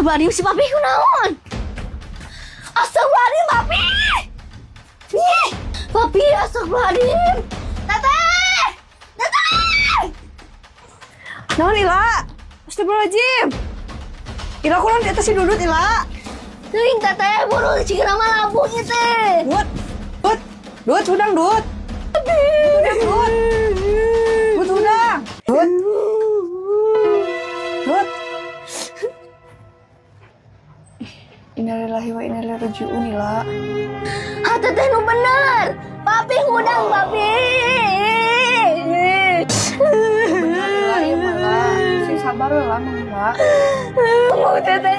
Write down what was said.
Astagfirullahaladzim si papi kunaon? Astagfirullahaladzim papi. Ih, papi astagfirullahaladzim. Teteh! Teteh! Naon Ila? Astagfirullahaladzim. Ila kunaon di atas si Dudut Ila? Teuing teteh buru cikeun mah lampunya teh. Dut udang Dut. Dut udang. Dut. Innalillahi wa inna ilaihi raji'un Ila. Ah teteh nu bener. Papi ngudang papi. Bener Ila, ya Mala. Sing sabar we lah Mang Ila. Mau teteh